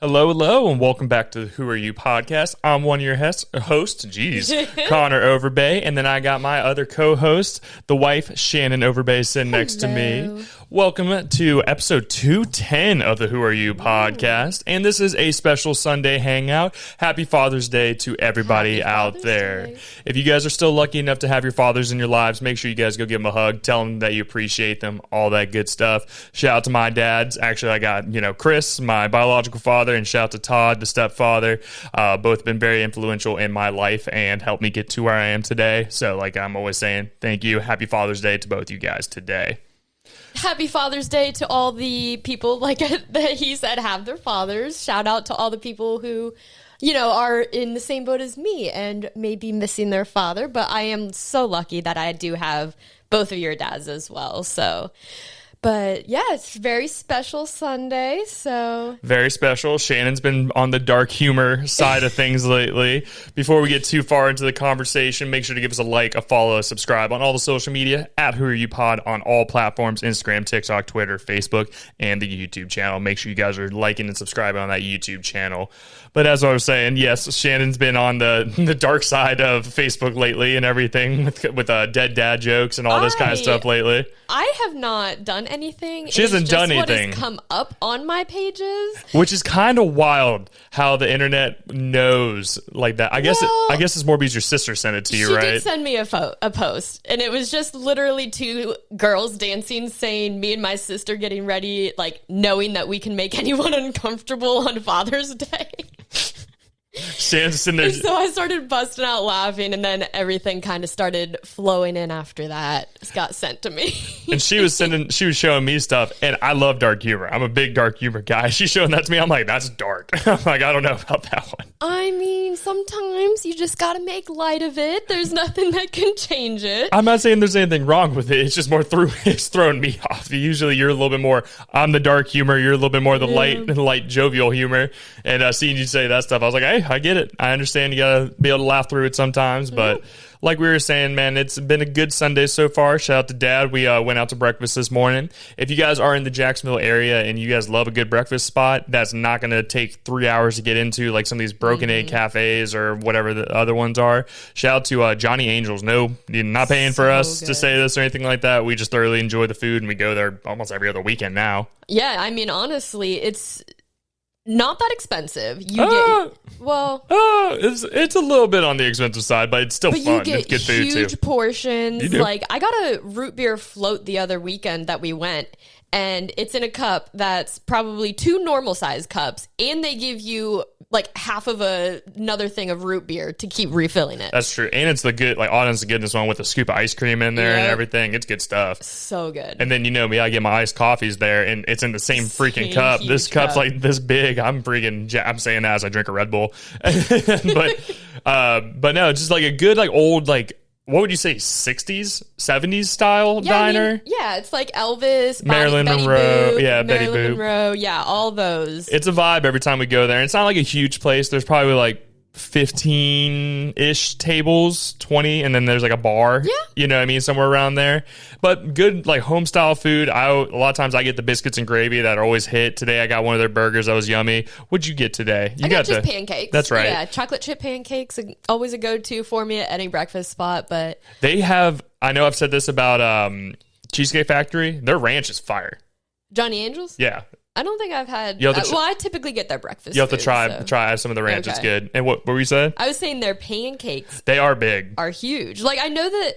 Hello, and welcome back to the Who Are You podcast. I'm one of your hosts, Connor Overbay, and then I got my other co-host, the wife, Shannon Overbay, sitting next to me. Welcome to episode 210 of the Who Are You podcast, and this is a special Sunday hangout. Happy Father's Day to everybody out there. If you guys are still lucky enough to have your fathers in your lives, make sure you guys go give them a hug, tell them that you appreciate them, all that good stuff. Shout out to my dads. Actually, I got, Chris, my biological father, and shout out to Todd, the stepfather. Both been very influential in my life and helped me get to where I am today. So, like I'm always saying, thank you. Happy Father's Day to both you guys today. Happy Father's Day to all the people, like that he said, have their fathers. Shout out to all the people who, are in the same boat as me and may be missing their father. But I am so lucky that I do have both of your dads as well. So, but yeah, it's a very special Sunday. So very special. Shannon's been on the dark humor side of things lately. Before we get too far into the conversation, make sure to give us a like, a follow, a subscribe on all the social media at Who Are You Pod on all platforms: Instagram, TikTok, Twitter, Facebook, and the YouTube channel. Make sure you guys are liking and subscribing on that YouTube channel. But as I was saying, yes, Shannon's been on the dark side of Facebook lately and everything with dead dad jokes and all this kind of stuff lately. I have not done anything. She hasn't done anything. What has come up on my pages, which is kind of wild how the internet knows like that. I guess it's more because your sister sent it to you, right? She did send me a post, and it was just literally two girls dancing, saying me and my sister getting ready, like knowing that we can make anyone uncomfortable on Father's Day. Shannon's sitting there. So I started busting out laughing, and then everything kind of started flowing in after that. It got sent to me. And she was showing me stuff, and I love dark humor. I'm a big dark humor guy. She's showing that to me. I'm like, that's dark. I'm like, I don't know about that one. I mean, sometimes you just got to make light of it. There's nothing that can change it. I'm not saying there's anything wrong with it. It's just more it's throwing me off. Usually you're a little bit more on the dark humor. You're a little bit more the light jovial humor. And seeing you say that stuff, I was like, hey, I get it. I understand you gotta be able to laugh through it sometimes, but like we were saying, man, it's been a good Sunday so far. Shout out to Dad. We went out to breakfast this morning. If you guys are in the Jacksonville area and you guys love a good breakfast spot, that's not going to take 3 hours to get into, like some of these Broken Egg cafes or whatever the other ones are. Shout out to Johnny Angels. No, you're not paying for us to say this or anything like that. We just thoroughly enjoy the food, and we go there almost every other weekend now. Yeah, I mean, honestly, it's not that expensive. It's a little bit on the expensive side, but it's still fun. You get it's good food too. Huge portions. Like I got a root beer float the other weekend that we went, and it's in a cup that's probably 2 normal size cups, and they give you like half of another thing of root beer to keep refilling it. That's true. And it's the good, like, honest to goodness one with a scoop of ice cream in there and everything. It's good stuff. So good. And then, me, I get my iced coffees there, and it's in the same freaking cup. This cup's like this big. I'm saying that as I drink a Red Bull. but no, just like a good, like, old, like, what would you say, 60s, 70s style diner? It's like Elvis, Marilyn Monroe, Betty Boop. Monroe, all those. It's a vibe every time we go there. And it's not like a huge place. There's probably like 15-ish tables, 20, and then there's like a bar. Yeah. You know what I mean? Somewhere around there. But good, like, home-style food. A lot of times I get the biscuits and gravy that always hit. Today I got one of their burgers that was yummy. What'd you get today? I got just pancakes. That's right. Yeah, chocolate chip pancakes, always a go-to for me at any breakfast spot. But they have, I know I've said this about Cheesecake Factory. Their ranch is fire. Johnny Angels? Yeah. I don't think I've had that. Well, I typically get their breakfast. You have to try some of the ranch. Okay. It's good. And what were you saying? I was saying their pancakes. They are big. Are huge. Like, I know that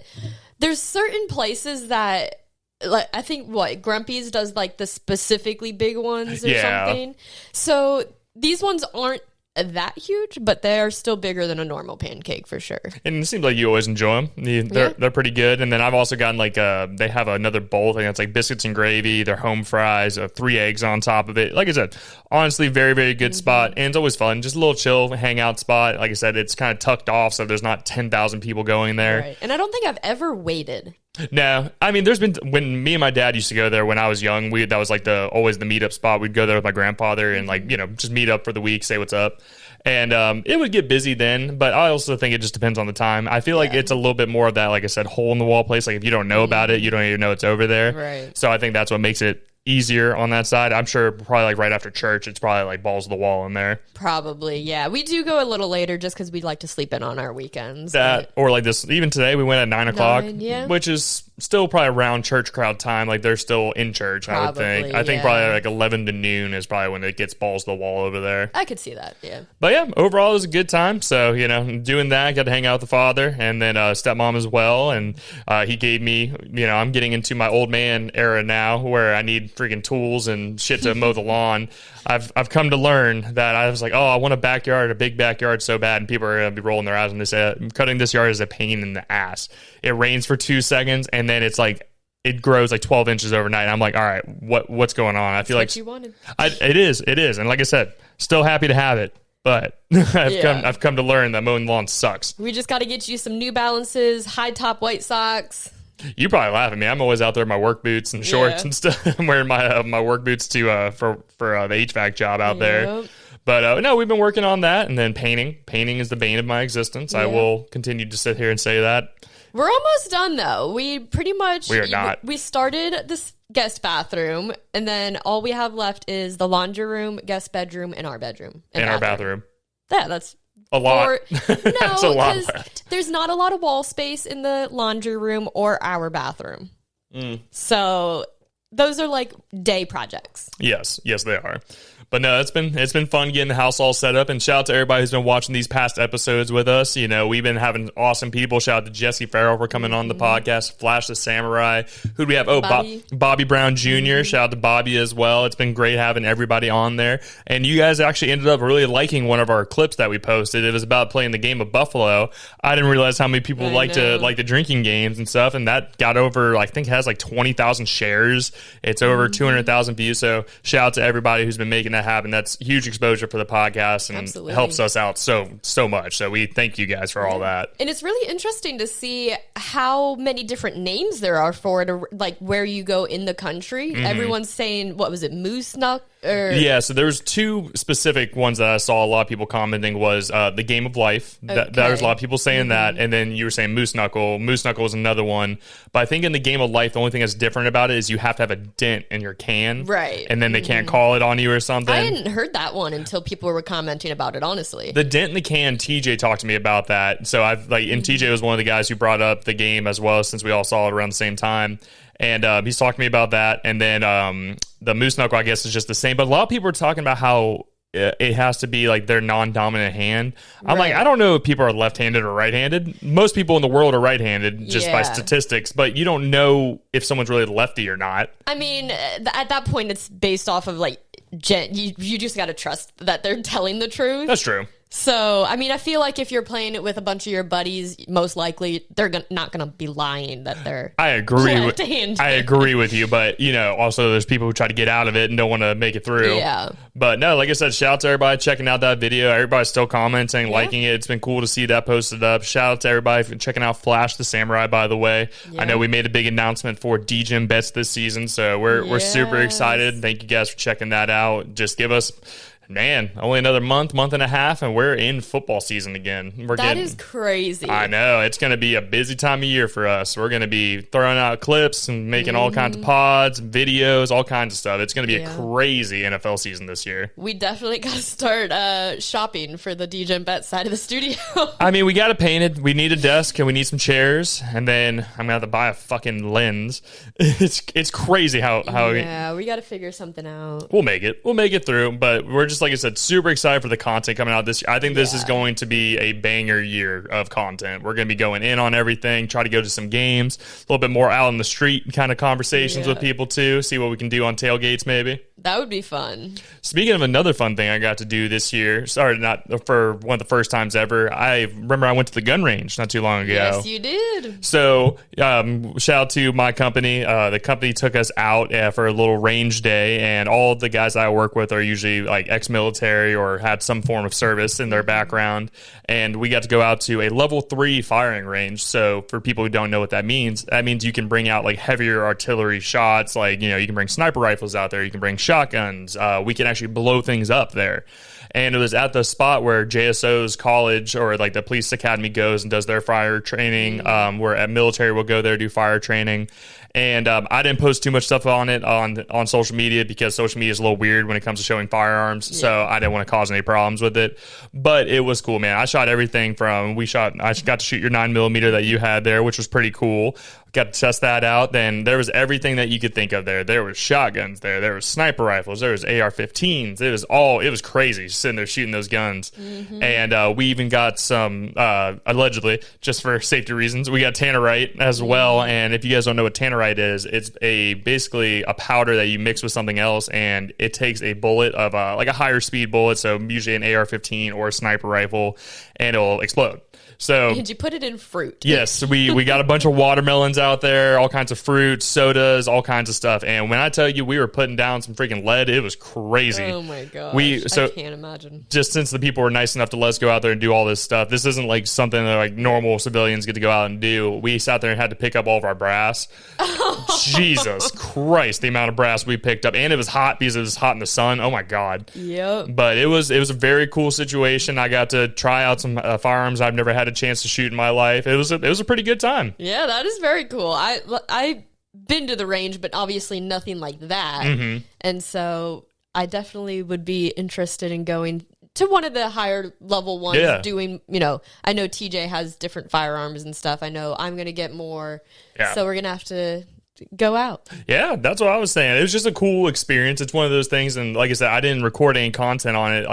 there's certain places that, like, I think Grumpy's does like the specifically big ones or something. So these ones aren't that huge, but they are still bigger than a normal pancake for sure. And it seems like you always enjoy them. They're pretty good. And then I've also gotten like they have another bowl thing that's like biscuits and gravy, their home fries, 3 eggs on top of it. Like I said, honestly, very, very good spot. And it's always fun. Just a little chill hangout spot. Like I said, it's kind of tucked off, so there's not 10,000 people going there. Right. And I don't think I've ever waited. No, I mean, there's been, when me and my dad used to go there when I was young, that was like always the meetup spot. We'd go there with my grandfather and like, just meet up for the week, say what's up. And it would get busy then, but I also think it just depends on the time. I feel like it's a little bit more of that, like I said, hole in the wall place. Like if you don't know about it, you don't even know it's over there. Right. So I think that's what makes it easier on that side. I'm sure probably like right after church, it's probably like balls to the wall in there. Probably, yeah. We do go a little later just because we like to sleep in on our weekends. Or like this, even today we went at 9 o'clock, yeah. which is still probably around church crowd time. Like they're still in church, I would think. I think probably like 11 to noon is probably when it gets balls to the wall over there. I could see that, yeah. But yeah, overall it was a good time. So, doing that, got to hang out with the father and then stepmom as well. And he gave me, I'm getting into my old man era now where I need freaking tools and shit to mow the lawn. I've come to learn that I was like, I want a big backyard so bad, and people are going to be rolling their eyes when they say cutting this yard is a pain in the ass. It rains for 2 seconds, and then it's like it grows like 12 inches overnight. And I'm like, all right, what's going on? I feel like you wanted. It is, and like I said, still happy to have it. But I've come to learn that mowing the lawn sucks. We just got to get you some New Balances, high top white socks. You probably laugh at me. I'm always out there in my work boots and shorts and stuff. I'm wearing my work boots to for the HVAC job out there. But no, we've been working on that, and then painting. Painting is the bane of my existence. I will continue to sit here and say that. We're almost done though. We pretty much we are not. We started this guest bathroom, and then all we have left is the laundry room, guest bedroom, and our bedroom and our bathroom. Yeah, that's a lot. That's a lot left. There's not a lot of wall space in the laundry room or our bathroom. So those are like day projects. Yes, they are. But no, it's been fun getting the house all set up, and shout out to everybody who's been watching these past episodes with us. We've been having awesome people. Shout out to Jesse Farrell for coming on the podcast. Flash the Samurai. Who do we have? Bobby Brown Jr. Shout out to Bobby as well. It's been great having everybody on there. And you guys actually ended up really liking one of our clips that we posted. It was about playing the game of Buffalo. I didn't realize how many people like the drinking games and stuff, and that got over, I think it has like 20,000 shares. It's over 200,000 views. So shout out to everybody who's been making that happen. That's huge exposure for the podcast and helps us out so much. So we thank you guys for all that. And it's really interesting to see how many different names there are for it, like where you go in the country. Everyone's saying, what was it, Moose Knuck? Yeah, so there's two specific ones that I saw a lot of people commenting was the Game of Life. There's a lot of people saying that, and then you were saying Moose Knuckle. Moose Knuckle is another one. But I think in the Game of Life, the only thing that's different about it is you have to have a dent in your can. Right. And then they can't call it on you or something. I hadn't heard that one until people were commenting about it, honestly. The dent in the can, TJ talked to me about that. So and TJ was one of the guys who brought up the game as well, since we all saw it around the same time. And he's talking to me about that. And then the Moose Knuckle, I guess, is just the same. But a lot of people are talking about how it has to be like their non-dominant hand. I'm like, I don't know if people are left-handed or right-handed. Most people in the world are right-handed just by statistics. But you don't know if someone's really lefty or not. I mean, at that point, it's based off of you just got to trust that they're telling the truth. That's true. So, I mean, I feel like if you're playing it with a bunch of your buddies, most likely they're not going to be lying that they're left-handed. I agree with you, but, also there's people who try to get out of it and don't want to make it through. Yeah. But no, like I said, shout out to everybody checking out that video. Everybody's still commenting, liking it. It's been cool to see that posted up. Shout out to everybody for checking out Flash the Samurai, by the way. Yeah. I know we made a big announcement for DGen bets this season, so we're super excited. Thank you guys for checking that out. Just give us... only another month and a half, and we're in football season again. That is crazy. I know. It's going to be a busy time of year for us. We're going to be throwing out clips and making all kinds of pods, videos, all kinds of stuff. It's going to be a crazy NFL season this year. We definitely got to start shopping for the DGen Bet side of the studio. I mean, we got to paint it. We need a desk, and we need some chairs, and then I'm going to have to buy a fucking lens. It's crazy how we got to figure something out. We'll make it through, but we're just, like I said, super excited for the content coming out this year. I think this is going to be a banger year of content. We're going to be going in on everything, try to go to some games, a little bit more out on the street kind of conversations with people too, see what we can do on tailgates maybe. That would be fun. Speaking of another fun thing I got to do this year, not for one of the first times ever, I remember I went to the gun range not too long ago. Yes, you did. So shout out to my company. The company took us out for a little range day, and all of the guys I work with are usually like ex-military or had some form of service in their background. And we got to go out to a level 3 firing range. So for people who don't know what that means you can bring out like heavier artillery shots. Like, you can bring sniper rifles out there. You can bring shotguns. shotguns. We can actually blow things up there. And it was at the spot where JSO's college or like the police academy goes and does their fire training. Where at military will go there, do fire training. And I didn't post too much stuff on it on social media because social media is a little weird when it comes to showing firearms. Yeah. So I didn't want to cause any problems with it. But it was cool, man. I shot everything from I got to shoot your 9mm that you had there, which was pretty cool. Got to test that out. Then there was everything that you could think of there. There was shotguns there. There was sniper rifles. There was AR-15s. It was crazy sitting there shooting those guns. Mm-hmm. And we even got some, allegedly, just for safety reasons, we got tannerite as well. And if you guys don't know what tannerite is, it's basically a powder that you mix with something else, and it takes a bullet of like a higher speed bullet, so usually an AR-15 or a sniper rifle, and it'll explode. So did you put it in fruit? Yes, we got a bunch of watermelons out there, all kinds of fruits, sodas, all kinds of stuff. And when I tell you we were putting down some freaking lead, it was crazy. Oh my gosh, I can't imagine. Just since the people were nice enough to let us go out there and do all this stuff, this isn't like something that like normal civilians get to go out and do. We sat there and had to pick up all of our brass. Jesus Christ, the amount of brass we picked up. And it was hot because it was hot in the sun. Oh my God. Yep. But it was a very cool situation. I got to try out some firearms I've never had a chance to shoot in my life. It was a pretty good time. Yeah, that is very cool. I've been to the range, but obviously nothing like that. Mm-hmm. And so I definitely would be interested in going to one of the higher level ones, doing, I know TJ has different firearms and stuff. I know I'm going to get more. Yeah. So we're going to have to go out. Yeah, that's what I was saying. It was just a cool experience. It's one of those things. And like I said, I didn't record any content on it.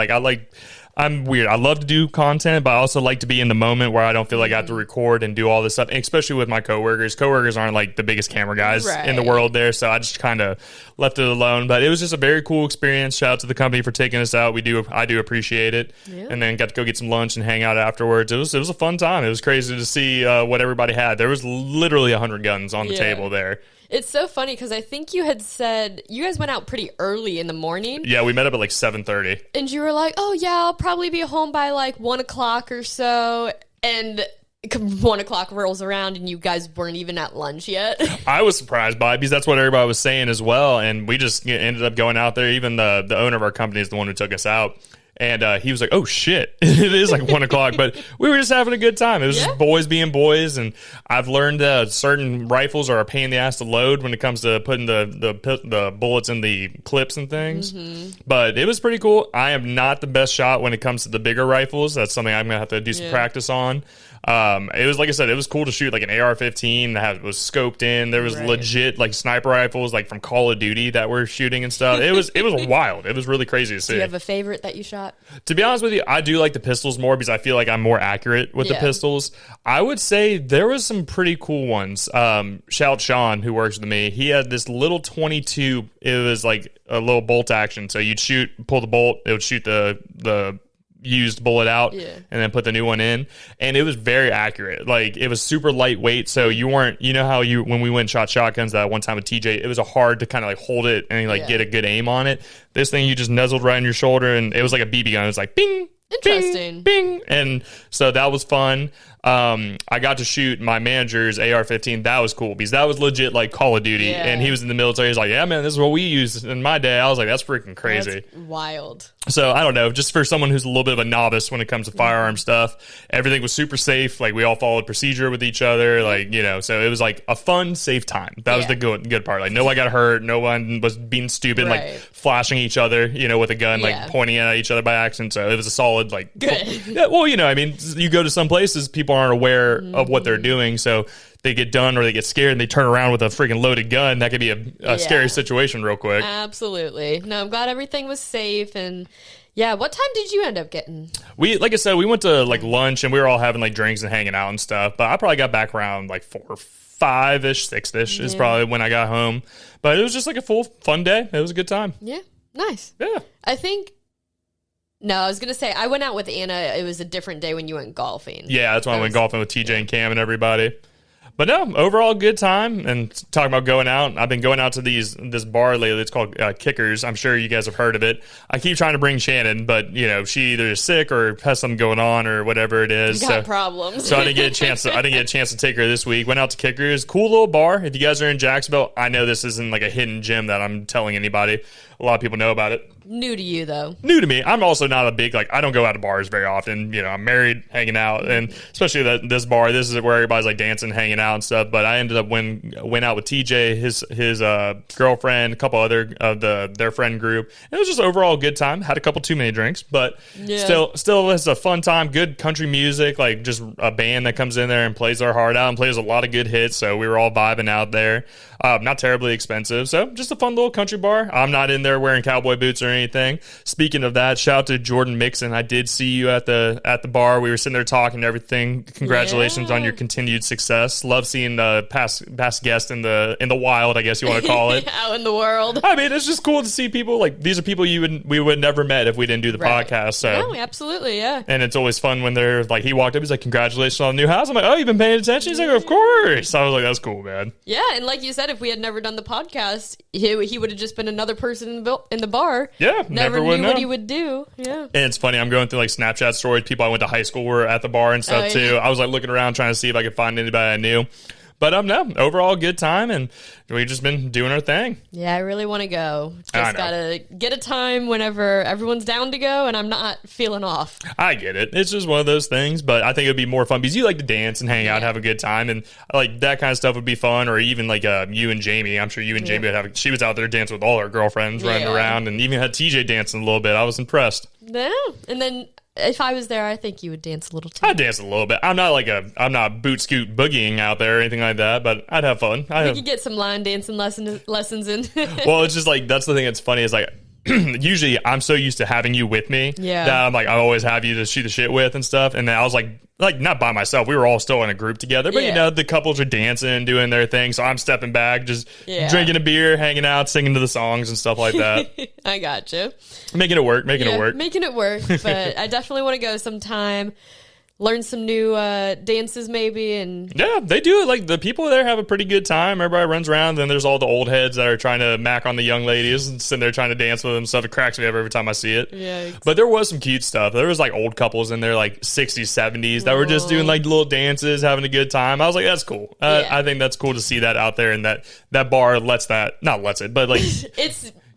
I'm weird. I love to do content, but I also like to be in the moment where I don't feel like I have to record and do all this stuff, and especially with my coworkers. Coworkers aren't like the biggest camera guys in the world there, so I just kind of left it alone. But it was just a very cool experience. Shout out to the company for taking us out. I do appreciate it. Yeah. And then got to go get some lunch and hang out afterwards. It was a fun time. It was crazy to see what everybody had. There was literally 100 guns on the table there. It's so funny because I think you had said you guys went out pretty early in the morning. Yeah, we met up at like 7:30. And you were like, oh, yeah, I'll probably be home by like 1 o'clock or so. And 1 o'clock rolls around and you guys weren't even at lunch yet. I was surprised by it because that's what everybody was saying as well. And we just ended up going out there. Even the owner of our company is the one who took us out. And he was like, oh, shit, it is like 1 o'clock. But we were just having a good time. It was just boys being boys. And I've learned certain rifles are a pain in the ass to load when it comes to putting the bullets in the clips and things. Mm-hmm. But it was pretty cool. I am not the best shot when it comes to the bigger rifles. That's something I'm going to have to do some practice on. It was, like I said, it was cool to shoot like an AR-15 that was scoped in. There was legit like sniper rifles like from Call of Duty that were shooting and stuff. It was wild. It was really crazy to see. Do you have a favorite that you shot? To be honest with you, I do like the pistols more because I feel like I'm more accurate with the pistols. I would say there was some pretty cool ones. Shout out Sean, who works with me. He had this little 22. It was like a little bolt action. So you'd pull the bolt, it would shoot the used bullet out and then put the new one in, and it was very accurate. Like, it was super lightweight, so you weren't, how when we went and shot shotguns that one time with TJ, it was hard to kind of like hold it and like get a good aim on it. This thing, you just nuzzled right in your shoulder, and it was like a BB gun. It was like bing, interesting, bing, bing. And so that was fun. I got to shoot my manager's AR-15. That was cool because that was legit like Call of Duty, and he was in the military. He's like, yeah, man, this is what we used in my day. I was like, that's freaking crazy. That's wild. So I don't know, just for someone who's a little bit of a novice when it comes to firearm stuff, everything was super safe. Like, we all followed procedure with each other, like, so it was like a fun, safe time. That was the good part. Like, no one got hurt, no one was being stupid, like flashing each other, with a gun, like pointing at each other by accident. So it was a solid, like, good. Well, you go to some places, people aren't aware of what they're doing, so they get done or they get scared and they turn around with a freaking loaded gun. That could be a scary situation real quick. Absolutely. No, I'm glad everything was safe. And what time did you end up getting? Like I said, we went to like lunch and we were all having like drinks and hanging out and stuff, but I probably got back around like 4, 5-ish, 6-ish is probably when I got home. But it was just like a full fun day. It was a good time. Yeah. Nice. Yeah. I was going to say, I went out with Anna. It was a different day when you went golfing. Yeah, that's when I went golfing with TJ and Cam and everybody. But no, overall good time. And talking about going out, I've been going out to this bar lately. It's called Kickers. I'm sure you guys have heard of it. I keep trying to bring Shannon, but she either is sick or has something going on or whatever it is. Got problems. So I didn't get a chance to take her this week. Went out to Kickers. Cool little bar. If you guys are in Jacksonville, I know this isn't like a hidden gem that I'm telling anybody. A lot of people know about it. New to you, though. New to me. I'm also not a big, I don't go out to bars very often. I'm married, hanging out, and especially this bar, this is where everybody's like dancing, hanging out and stuff. But I ended up went out with TJ, his girlfriend, a couple other of their friend group. It was just overall a good time. Had a couple too many drinks, but still it's a fun time. Good country music, like just a band that comes in there and plays their heart out and plays a lot of good hits. So we were all vibing out there. Not terribly expensive, so just a fun little country bar. I'm not in there wearing cowboy boots or anything. Speaking of that, shout out to Jordan Mixon. I did see you at the bar. We were sitting there talking and everything. Congratulations on your continued success. Love seeing the past guest in the wild, I guess you want to call it. Out in the world. I mean, it's just cool to see people like these are people we would never met if we didn't do the podcast. So no, absolutely, yeah. And it's always fun when they're like, he walked up, he's like, congratulations on the new house. I'm like, oh, you've been paying attention? He's like, of course. I was like, that's cool, man. Yeah, and like you said, if we had never done the podcast, he would have just been another person in the bar. Yeah, never knew what he would do. Yeah, and it's funny. I'm going through like Snapchat stories. People I went to high school were at the bar and stuff too. I was like looking around trying to see if I could find anybody I knew. But no, overall good time, and we've just been doing our thing. Yeah, I really want to go. Just gotta get a time whenever everyone's down to go, and I'm not feeling off. I get it. It's just one of those things, but I think it'd be more fun because you like to dance and hang out, have a good time, and like that kind of stuff would be fun. Or even like you and Jamie. I'm sure you and Jamie would have. She was out there dancing with all her girlfriends, running around, and even had TJ dancing a little bit. I was impressed. Yeah, and then. If I was there, I think you would dance a little too. I'd dance a little bit. I'm not boot scoot boogieing out there or anything like that, but I'd have fun. We could get some line dancing lessons in. Well, it's just like, that's the thing that's funny is like, usually I'm so used to having you with me that I'm like, I always have you to shoot the shit with and stuff. And then I was like not by myself. We were all still in a group together, but the couples are dancing, doing their thing. So I'm stepping back, just drinking a beer, hanging out, singing to the songs and stuff like that. I got you. Making it work. Making it work. But I definitely want to go sometime. Learn some new dances maybe. And yeah, they do it. Like the people there have a pretty good time. Everybody runs around. Then there's all the old heads that are trying to mac on the young ladies and sitting there trying to dance with them and stuff. It cracks me up every time I see it. Yeah, exactly. But there was some cute stuff. There was like old couples in there like 60s, 70s that were just doing like little dances, having a good time. I was like, that's cool. I think that's cool to see that out there, and that bar lets it, but like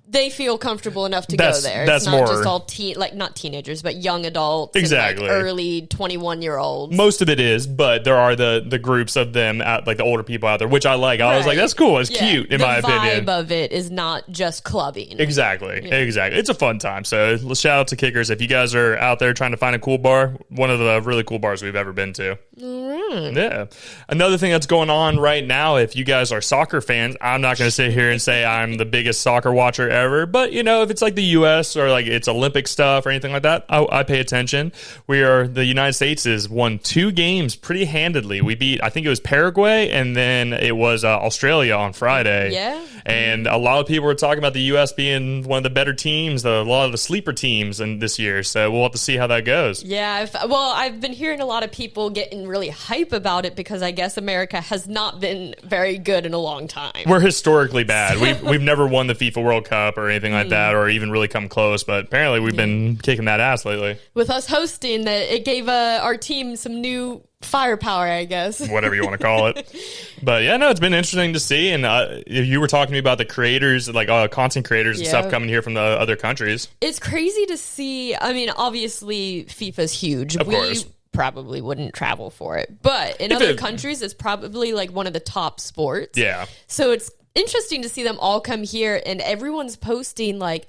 they feel comfortable enough to go there. It's not just all not teenagers, but young adults. Exactly. And like early 21-year-olds. Most of it is, but there are the groups of them, like the older people out there, which I like. I was like, that's cool. It's cute, in my opinion. The vibe of it is not just clubbing. Exactly. It's a fun time. So shout out to Kickers. If you guys are out there trying to find a cool bar, one of the really cool bars we've ever been to. Yeah. Another thing that's going on right now, if you guys are soccer fans, I'm not going to sit here and say I'm the biggest soccer watcher ever, but if it's like the U.S. or like it's Olympic stuff or anything like that, I pay attention. The United States has won 2 games pretty handedly. We beat, I think it was Paraguay, and then it was Australia on Friday. Yeah. And a lot of people were talking about the U.S. being one of the better teams, a lot of the sleeper teams in this year. So we'll have to see how that goes. Yeah. I've been hearing a lot of people getting really hype about it because I guess America has not been very good in a long time. We're historically bad. We've never won the FIFA World Cup or anything like that, or even really come close. But apparently we've been kicking that ass lately. With us hosting, it gave our team some new firepower, I guess. Whatever you want to call it. But yeah, no, it's been interesting to see. And you were talking to me about the creators, like content creators and stuff coming here from the other countries. It's crazy to see. I mean, obviously FIFA's huge. Of course. Probably wouldn't travel for it, but in other countries it's probably like one of the top sports. Yeah. So it's interesting to see them all come here, and everyone's posting like,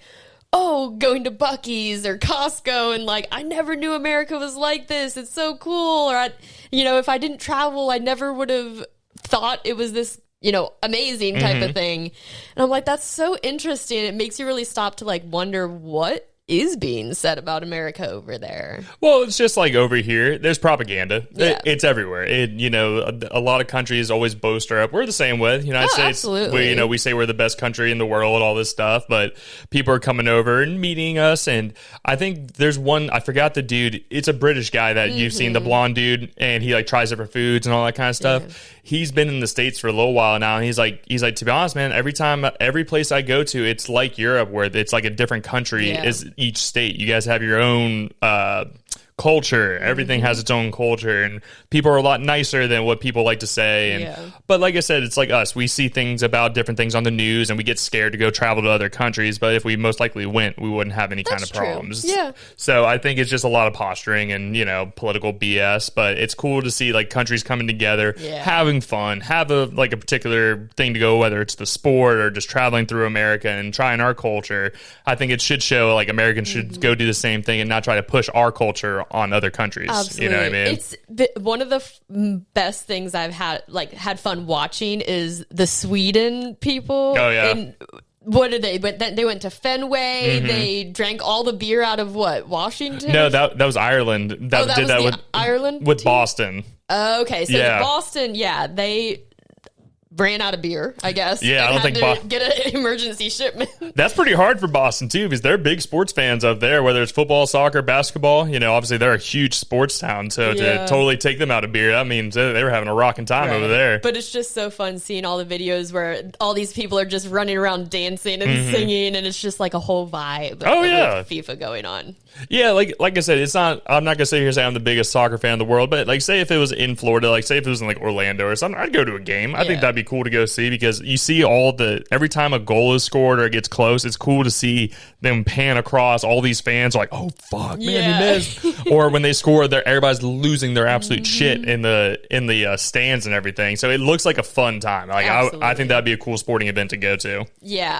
oh, going to Buc-ee's or Costco, and like, I never knew America was like this. It's so cool. Or if I didn't travel, I never would have thought it was this amazing type of thing. And I'm like, that's so interesting. It makes you really stop to like wonder what is being said about America over there? Well, it's just like over here, there's propaganda. Yeah. It's everywhere. A lot of countries always boast up. We're the same way. United States, absolutely. we say we're the best country in the world, all this stuff, but people are coming over and meeting us. And I think there's one, I forgot the dude. It's a British guy that you've seen, the blonde dude, and he like tries different foods and all that kind of stuff. Yeah. He's been in the States for a little while now, and he's like, to be honest, man, every place I go to, it's like Europe, where it's like a different country is each state. You guys have your own culture. Everything has its own culture, and people are a lot nicer than what people like to say. And but like I said, it's like us. We see things about different things on the news, and we get scared to go travel to other countries. But if we most likely went, we wouldn't have any kind of problems. Yeah. So I think it's just a lot of posturing and political BS. But it's cool to see like countries coming together, having fun, have a particular thing to go, whether it's the sport or just traveling through America and trying our culture. I think it should show like Americans should go do the same thing and not try to push our culture on other countries. Absolutely. You know what I mean? It's one of the best things I've had fun watching is the Sweden people. Oh yeah. And what did they? They went to Fenway. They drank all the beer out of what? Washington? No, that was Ireland. That did that with Ireland with team? Boston. Okay, so the Boston, they ran out of beer, I guess. Yeah, I don't think to get an emergency shipment. That's pretty hard for Boston too, because they're big sports fans up there, whether it's football, soccer, basketball. Obviously they're a huge sports town, so to totally take them out of beer, that means they were having a rocking time over there. But it's just so fun seeing all the videos where all these people are just running around dancing and singing, and it's just like a whole vibe. With FIFA going on. Yeah, like I said, it's not. I'm not gonna sit here and say I'm the biggest soccer fan in the world, but like, say if it was in Florida, like say if it was in like Orlando or something, I'd go to a game. I think that'd be cool to go see, because you see every time a goal is scored or it gets close, it's cool to see them pan across. All these fans are like, "Oh fuck, man, he missed!" Or when they score, everybody's losing their absolute shit in the stands and everything. So it looks like a fun time. Like I think that'd be a cool sporting event to go to. Yeah,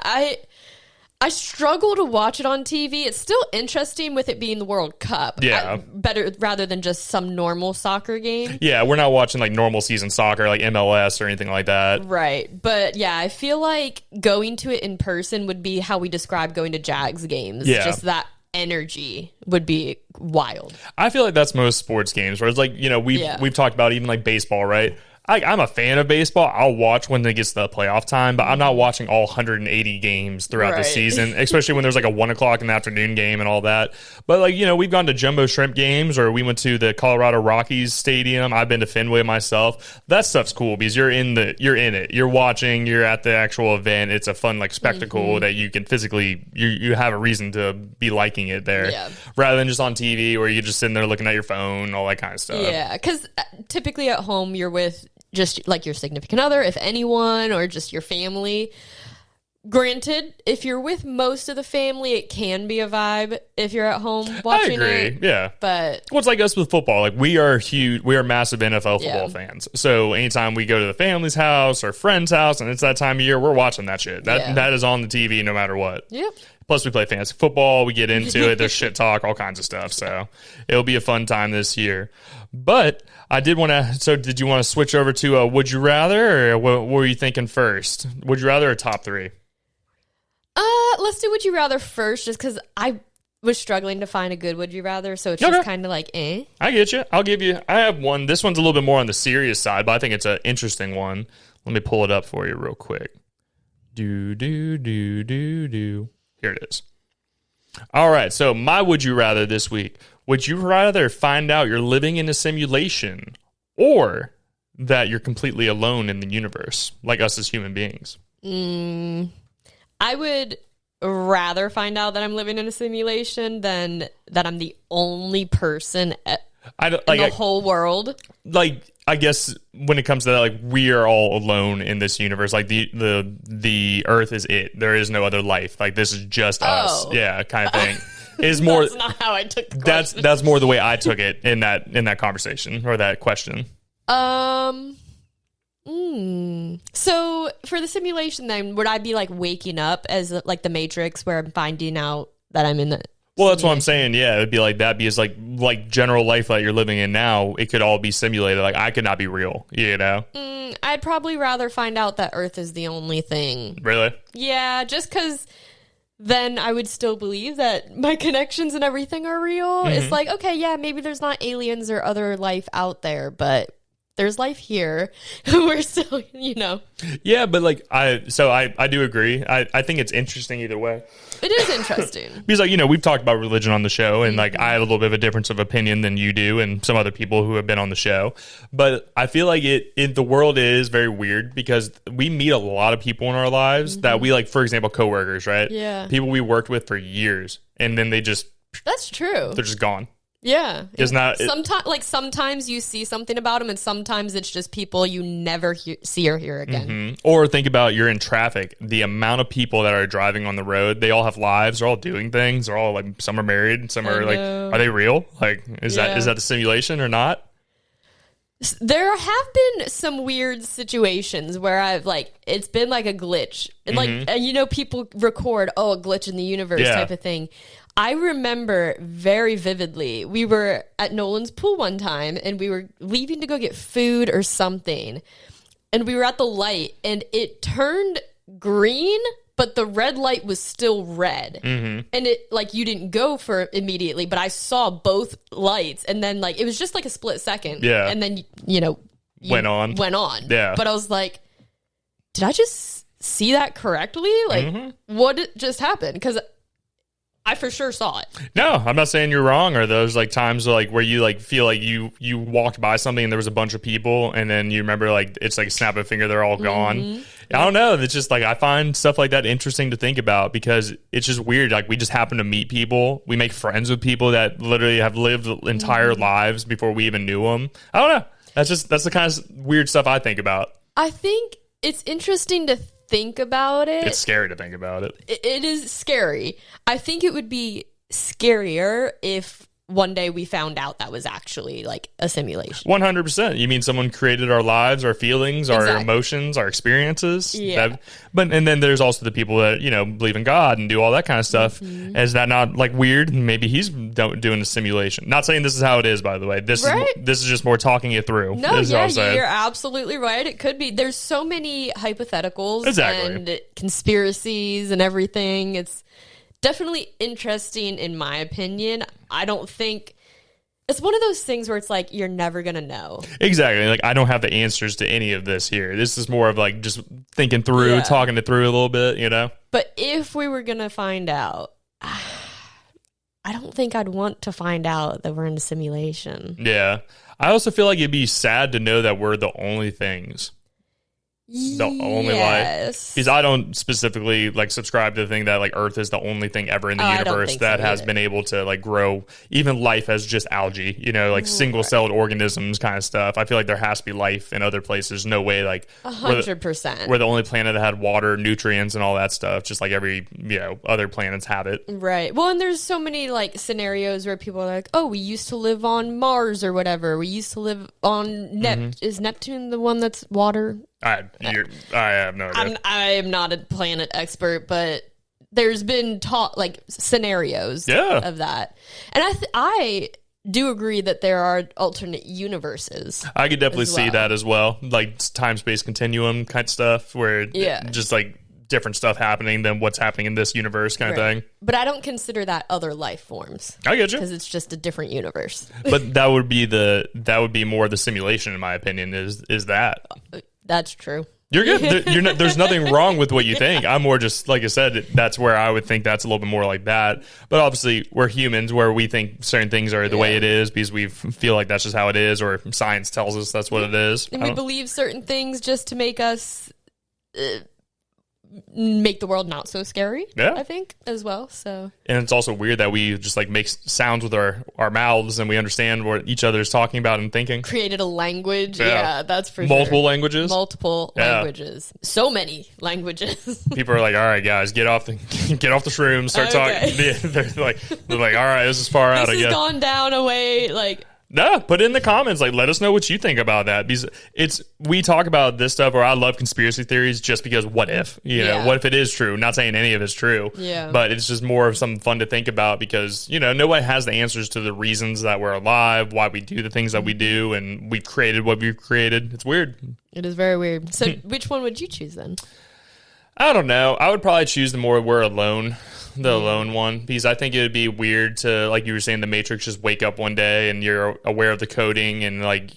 I struggle to watch it on TV. It's still interesting with it being the World Cup. Yeah. Better rather than just some normal soccer game. Yeah, we're not watching like normal season soccer like MLS or anything like that. Right. But yeah, I feel like going to it in person would be how we describe going to Jags games. Yeah. Just that energy would be wild. I feel like that's most sports games, where it's like, we've talked about even like baseball, right? I'm a fan of baseball. I'll watch when it gets to the playoff time, but I'm not watching all 180 games throughout the season, especially when there's like a 1 o'clock in the afternoon game and all that. But like, we've gone to Jumbo Shrimp games, or we went to the Colorado Rockies stadium. I've been to Fenway myself. That stuff's cool because you're in it. You're watching, you're at the actual event. It's a fun like spectacle that you can physically, you have a reason to be liking it there, rather than just on TV where you're just sitting there looking at your phone, all that kind of stuff. Yeah, because typically at home you're with just like your significant other, if anyone, or just your family. Granted, if you're with most of the family, it can be a vibe if you're at home watching it. I agree, yeah. But it's like us with football. Like we are massive NFL football fans. So anytime we go to the family's house or friend's house and it's that time of year, we're watching that shit. That is on the TV no matter what. Yep. Plus we play fantasy football, we get into it, there's shit talk, all kinds of stuff. So it'll be a fun time this year. But I did want to, so did you want to switch over to Would You Rather, or what were you thinking first? Would you rather or top three? Let's do Would You Rather first, just because I was struggling to find a good Would You Rather, so it's just kind of like, eh. I get you. I have one. This one's a little bit more on the serious side, but I think it's an interesting one. Let me pull it up for you real quick. Here it is. All right, so my Would You Rather this week. Would you rather find out you're living in a simulation, or that you're completely alone in the universe, like us as human beings? I would rather find out that I'm living in a simulation than that I'm the only person in the whole world. Like, I guess when it comes to that, like, we are all alone in this universe. Like the Earth is it. There is no other life. Like, this is just us. Yeah, kind of thing. Is more. That's not how I took the question. That's more the way I took it in that conversation or that question. So for the simulation, then would I be like waking up as like the Matrix, where I'm finding out that I'm in the? Well, that's what I'm saying. Yeah, it'd be like that because like general life that you're living in now, it could all be simulated. Like I could not be real, you know? I'd probably rather find out that Earth is the only thing. Really? Yeah, just because then I would still believe that my connections and everything are real. It's like, okay, yeah, maybe there's not aliens or other life out there, but there's life here. We're still, Yeah, but like I do agree. I think it's interesting either way. It is interesting. Because like, we've talked about religion on the show, and like I have a little bit of a difference of opinion than you do and some other people who have been on the show. But I feel like the world is very weird because we meet a lot of people in our lives that we like, for example, coworkers, right? Yeah. People we worked with for years, and then That's true. they're just gone. Yeah. Sometimes you see something about them, and sometimes it's just people you never see or hear again. Or think about you're in traffic. The amount of people that are driving on the road, they all have lives. They're all doing things. They're all like, some are married. Some are like, are they real? Like, is that the simulation or not? There have been some weird situations where I've it's been like a glitch. And people record, a glitch in the universe type of thing. I remember very vividly, we were at Nolan's pool one time and we were leaving to go get food or something. And we were at the light and it turned green, but the red light was still red. And it you didn't go for immediately, but I saw both lights. And then it was just like a split second. Yeah. And then, went on. Yeah. But I was like, did I just see that correctly? What just happened? Because I for sure saw it. No, I'm not saying you're wrong. Or those times where you feel like you walked by something and there was a bunch of people and then you remember it's like a snap of a finger, they're all gone. I don't know. It's just I find stuff like that interesting to think about because it's just weird. We just happen to meet people. We make friends with people that literally have lived entire lives before we even knew them. I don't know. That's the kind of weird stuff I think about. I think it's interesting to think about it. It's scary to think about it. It is scary. I think it would be scarier if one day we found out that was actually a simulation. 100%. You mean someone created our lives, our feelings, our emotions, our experiences? Yeah. And then there's also the people that, believe in God and do all that kind of stuff. Is that not weird? Maybe he's doing a simulation. Not saying this is how it is, by the way. This is just more talking it through. No, you're absolutely right. It could be. There's so many hypotheticals and conspiracies and everything. It's definitely interesting in my opinion. I don't think it's one of those things where it's you're never gonna know. Exactly. I don't have the answers to any of this here. This is more of just thinking through, talking it through a little bit, But if we were gonna find out, I don't think I'd want to find out that we're in a simulation. Yeah. I also feel like it'd be sad to know that we're the only things. The only life, because I don't specifically subscribe to the thing that Earth is the only thing ever in the universe that has been able to grow even life as just algae, single-celled organisms kind of stuff. I feel like there has to be life in other places. No way 100%. We're the only planet that had water, nutrients, and all that stuff, just like every other planets have it. Right. Well, and there's so many scenarios where people are oh, we used to live on Mars or whatever. We used to live on Is Neptune the one that's water? I have no idea. I am not a planet expert, but there's been scenarios of that. And I do agree that there are alternate universes. I could definitely see that as well. Time-space continuum kind of stuff where just different stuff happening than what's happening in this universe kind of thing. But I don't consider that other life forms. I get you. Because it's just a different universe. But that would be more the simulation in my opinion is that. That's true. You're good. There's nothing wrong with what you think. I'm more just, like I said, that's where I would think that's a little bit more like that. But obviously, we're humans where we think certain things are the way it is because we feel like that's just how it is, or science tells us that's what it is. And we believe certain things just to make us make the world not so scary, I think, as well. So, and it's also weird that we just make sounds with our mouths and we understand what each other is talking about and thinking. Created a language. Yeah, that's for multiple sure. languages. Multiple languages. So many languages. People are all right, guys, get off the shrooms, start talking. They're all right, this is far out. This has gone down a way No, put it in the comments. Let us know what you think about that. Because we talk about this stuff, or I love conspiracy theories just because what if? What if it is true? Not saying any of it's true. Yeah. But it's just more of something fun to think about because, nobody has the answers to the reasons that we're alive, why we do the things that we do, and we've created what we've created. It's weird. It is very weird. So which one would you choose then? I don't know. I would probably choose the more we're alone. The alone one, because I think it would be weird to, like you were saying, the Matrix, just wake up one day and you're aware of the coding and like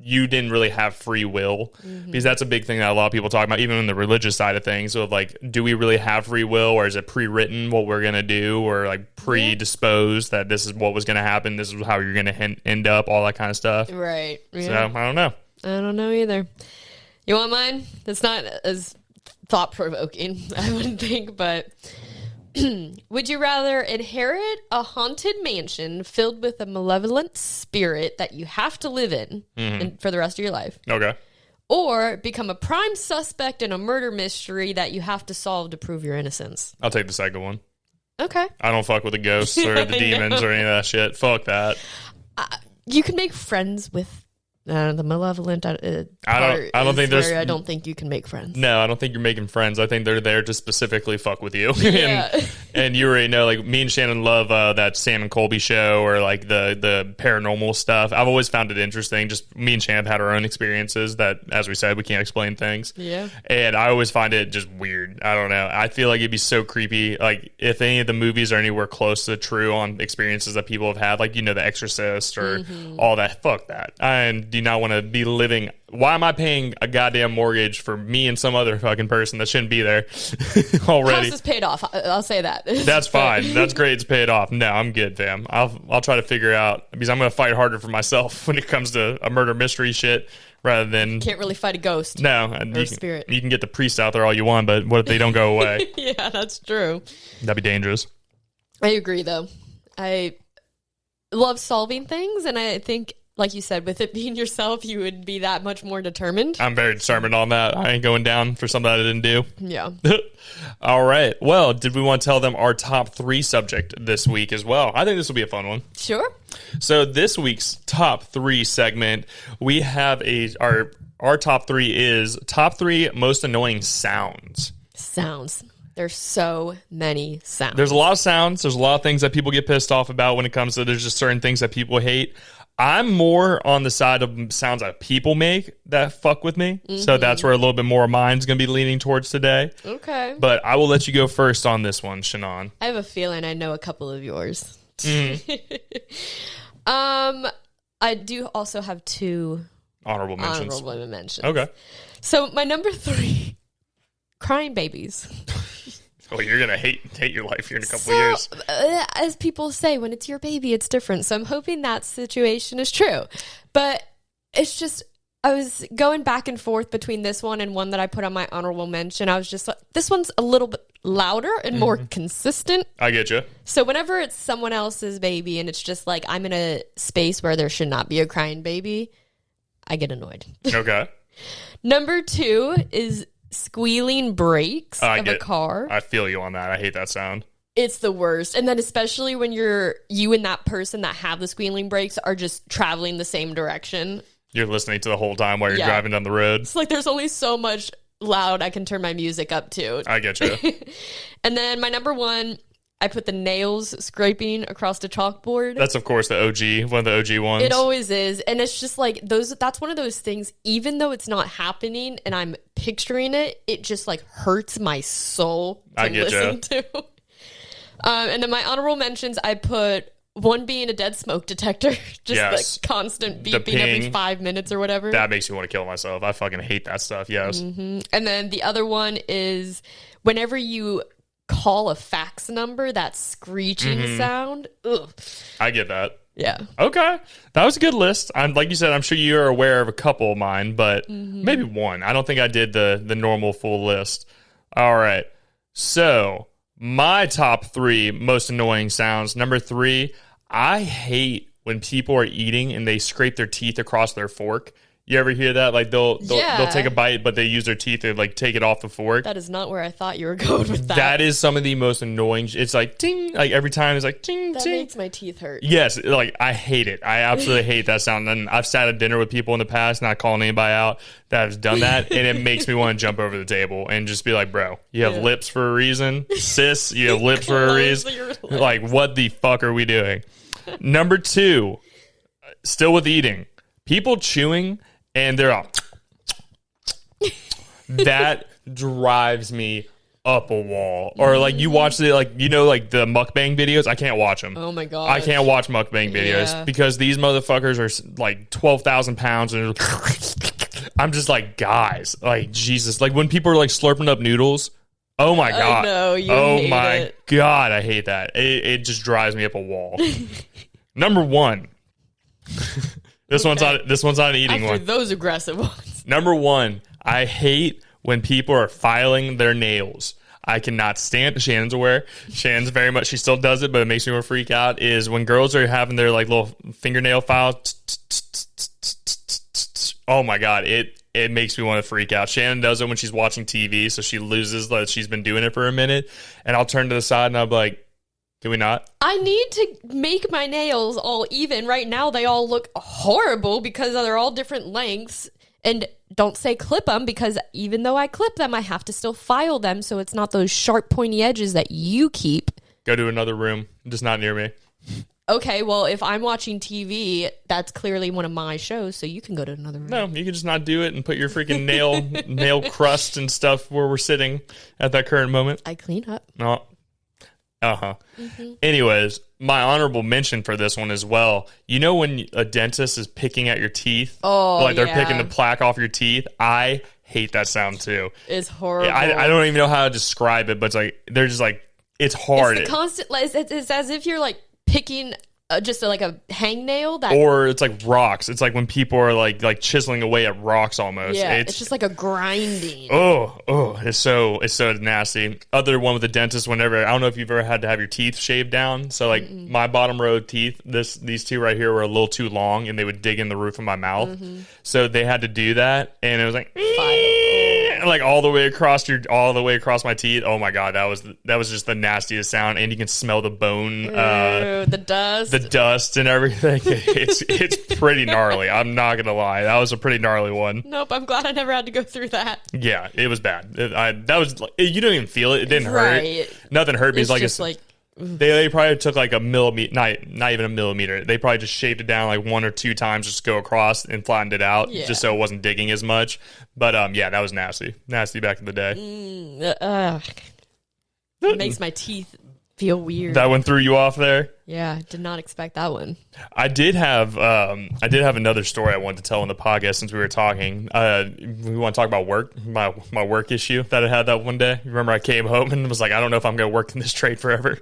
you didn't really have free will, because that's a big thing that a lot of people talk about, even in the religious side of things. So like, do we really have free will, or is it pre-written what we're gonna do, or like predisposed that this is what was gonna happen, this is how you're gonna end up, all that kind of stuff. Right. Yeah. So I don't know. I don't know either. You want mine? It's not as thought-provoking, I wouldn't think, but would you rather inherit a haunted mansion filled with a malevolent spirit that you have to live in for the rest of your life? Okay. Or become a prime suspect in a murder mystery that you have to solve to prove your innocence? I'll take the second one. Okay. I don't fuck with the ghosts or the demons or any of that shit. Fuck that. You can make friends with the malevolent part. I don't think there's. I don't think you can make friends. No, I don't think you're making friends. I think they're there to specifically fuck with you. Yeah. and you already know, like, me and Shannon love that Sam and Colby show, or like the paranormal stuff. I've always found it interesting. Just me and Shannon have had our own experiences that, as we said, we can't explain things. Yeah. And I always find it just weird. I don't know. I feel like it'd be so creepy. Like, if any of the movies are anywhere close to true on experiences that people have had, like, The Exorcist or all that, fuck that. I do not want to be living. Why am I paying a goddamn mortgage for me and some other fucking person that shouldn't be there already? House is paid off. I'll say that. That's fine. That's great. It's paid off. No, I'm good, fam. I'll try to figure out, because I'm going to fight harder for myself when it comes to a murder mystery shit rather than... Can't really fight a ghost. No. Or spirit. You can get the priest out there all you want, but what if they don't go away? Yeah, that's true. That'd be dangerous. I agree, though. I love solving things, and I think, like you said, with it being yourself, you would be that much more determined. I'm very determined on that. I ain't going down for something I didn't do. Yeah. All right. Well, did we want to tell them our top 3 subject this week as well? I think this will be a fun one. Sure. So this week's top 3 segment, we have our top 3 is top 3 most annoying sounds. Sounds. There's so many sounds. There's a lot of sounds. There's a lot of things that people get pissed off about when it comes to, there's just certain things that people hate. I'm more on the side of sounds that people make that fuck with me. So that's where a little bit more of mine's going to be leaning towards today. Okay. But I will let you go first on this one, Shannon. I have a feeling I know a couple of yours. I do also have 2 honorable mentions. Okay. So my number 3, crying babies. Oh, you're going to hate your life here in a couple of years. As people say, when it's your baby, it's different. So I'm hoping that situation is true. But it's just, I was going back and forth between this one and one that I put on my honorable mention. I was just like, this one's a little bit louder and more consistent. I get you. So whenever it's someone else's baby and it's just like, I'm in a space where there should not be a crying baby, I get annoyed. Okay. Number 2 is squealing brakes of a car. I feel you on that. I hate that sound. It's the worst. And then especially when you and that person that have the squealing brakes are just traveling the same direction. You're listening to the whole time while you're driving down the road. It's like there's only so much loud I can turn my music up to. I get you. And then my number 1, I put the nails scraping across the chalkboard. That's, of course, the OG, one of the OG ones. It always is. And it's just like, that's one of those things, even though it's not happening and I'm picturing it, it just like hurts my soul to listen to. And then my honorable mentions, I put one being a dead smoke detector. Just like constant beeping every 5 minutes or whatever. That makes me want to kill myself. I fucking hate that stuff, yes. And then the other one is whenever you call a fax number, that screeching sound. Ugh. I get that. Yeah. Okay. That was a good list. Like you said, I'm sure you're aware of a couple of mine, but maybe one. I don't think I did the normal full list. All right. So my top 3 most annoying sounds. Number 3, I hate when people are eating and they scrape their teeth across their fork. You ever hear that? Like they'll take a bite, but they use their teeth to like take it off the fork. That is not where I thought you were going with that. That is some of the most annoying. It's like ting, like every time it's like ting, that ting. That makes my teeth hurt. Yes, like I hate it. I absolutely hate that sound. And I've sat at dinner with people in the past, not calling anybody out, that has done that, and it makes me want to jump over the table and just be like, "Bro, you have lips for a reason, sis. You have lips for a reason. Like, what the fuck are we doing?" Number 2, still with eating, people chewing. And they're all... That drives me up a wall. Or like you watch the like like the mukbang videos. I can't watch them. Oh my god, I can't watch mukbang videos because these motherfuckers are like 12,000 pounds and I'm just like, guys, like Jesus, like when people are like slurping up noodles. Oh my god! I know, God, I hate that. It just drives me up a wall. Number one. This one's not an eating one. Those aggressive ones. Number one, I hate when people are filing their nails. I cannot stand. Shannon's aware. Shannon's very much. She still does it, but it makes me want to freak out. Is when girls are having their like little fingernail file. Oh my god! It makes me want to freak out. Shannon does it when she's watching TV, so she loses that she's been doing it for a minute, and I'll turn to the side and I'll be like, "Can we not?" I need to make my nails all even. Right now, they all look horrible because they're all different lengths. And don't say clip them, because even though I clip them, I have to still file them, so it's not those sharp, pointy edges that you keep. Go to another room, just not near me. Okay, well, if I'm watching TV, that's clearly one of my shows, so you can go to another room. No, you can just not do it and put your freaking nail crust and stuff where we're sitting at that current moment. I clean up. No. Anyways, my honorable mention for this one as well. You know when a dentist is picking at your teeth? Oh, like they're picking the plaque off your teeth? I hate that sound too. It's horrible. I don't even know how to describe it, but it's like, they're just like, it's hard. It's the constant, it's as if you're like picking just like a hangnail. Or it's like rocks. It's like when people are like chiseling away at rocks almost. Yeah, it's just like a grinding. It's so nasty. Other one with the dentist, whenever, I don't know if you've ever had to have your teeth shaved down. So like my bottom row teeth, these two right here were a little too long and they would dig in the roof of my mouth. So they had to do that, and it was like like all the way across my teeth. Oh my god, that was just the nastiest sound, and you can smell the bone, the dust and everything. It's pretty gnarly. I'm not gonna lie, that was a pretty gnarly one. Nope, I'm glad I never had to go through that. Yeah, it was bad. That was like, you don't even feel it. It didn't hurt. Nothing hurt me. It's like they probably took like a millimeter, not even a millimeter. They probably just shaved it down like one or two times, just go across and flattened it out, just so it wasn't digging as much. But yeah, that was nasty back in the day. It makes my teeth feel weird. That one threw you off there? Yeah, did not expect that one. I did have another story I wanted to tell on the podcast since we were talking. We want to talk about work, my work issue that I had that one day. Remember, I came home and was like, I don't know if I'm going to work in this trade forever.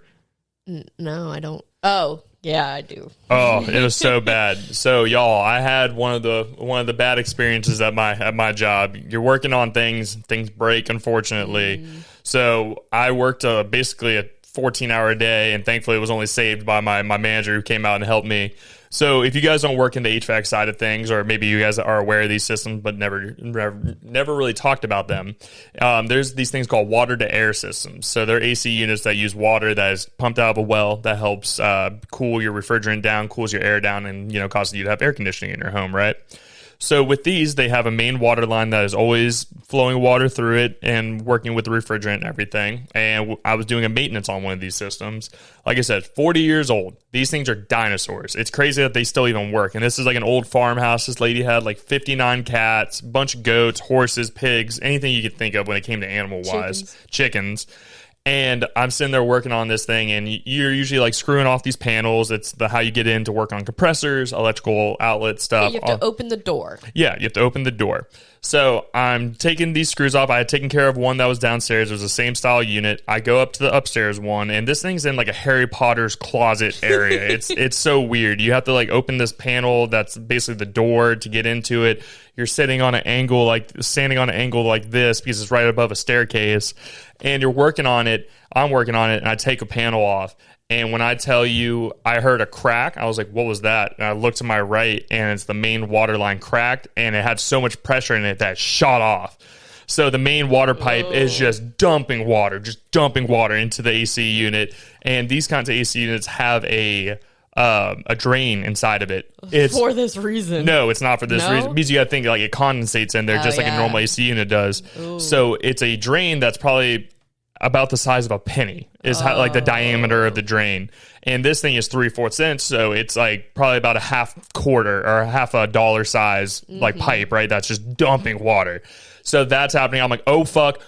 No, I don't. Oh, yeah, I do. Oh, it was so bad. So, y'all, I had one of the bad experiences at my job. You're working on things break, unfortunately. So I worked basically a 14-hour day, and thankfully it was only saved by my manager who came out and helped me. So if you guys don't work in the HVAC side of things, or maybe you guys are aware of these systems but never really talked about them, there's these things called water-to-air systems. So they're AC units that use water that is pumped out of a well that helps cool your refrigerant down, cools your air down, and causes you to have air conditioning in your home, right? So with these, they have a main water line that is always flowing water through it and working with the refrigerant and everything. And I was doing a maintenance on one of these systems. Like I said, 40 years old. These things are dinosaurs. It's crazy that they still even work. And this is like an old farmhouse. This lady had like 59 cats, a bunch of goats, horses, pigs, anything you could think of when it came to animal-wise. Chickens. And I'm sitting there working on this thing, and you're usually like screwing off these panels. It's how you get in to work on compressors, electrical outlet stuff. You have to open the door. Yeah, you have to open the door. So I'm taking these screws off. I had taken care of one that was downstairs. It was the same style unit. I go up to the upstairs one, and this thing's in like a Harry Potter's closet area. It's so weird. You have to like open this panel that's basically the door to get into it. You're standing on an angle like this because it's right above a staircase, and you're working on it. I'm working on it, and I take a panel off. And when I tell you I heard a crack, I was like, what was that? And I looked to my right, and it's the main water line cracked, and it had so much pressure in it that it shot off. So the main water pipe is just dumping water into the AC unit. And these kinds of AC units have a drain inside of it. It's for this reason. No, it's not for this reason. Because you got to think like it condensates in there just like a normal AC unit does. Ooh. So it's a drain that's probably about the size of a penny is like the diameter of the drain. And this thing is 3/4 inch, so it's like probably about a half quarter or half a dollar size like pipe, right? That's just dumping water. So that's happening. I'm like, oh fuck.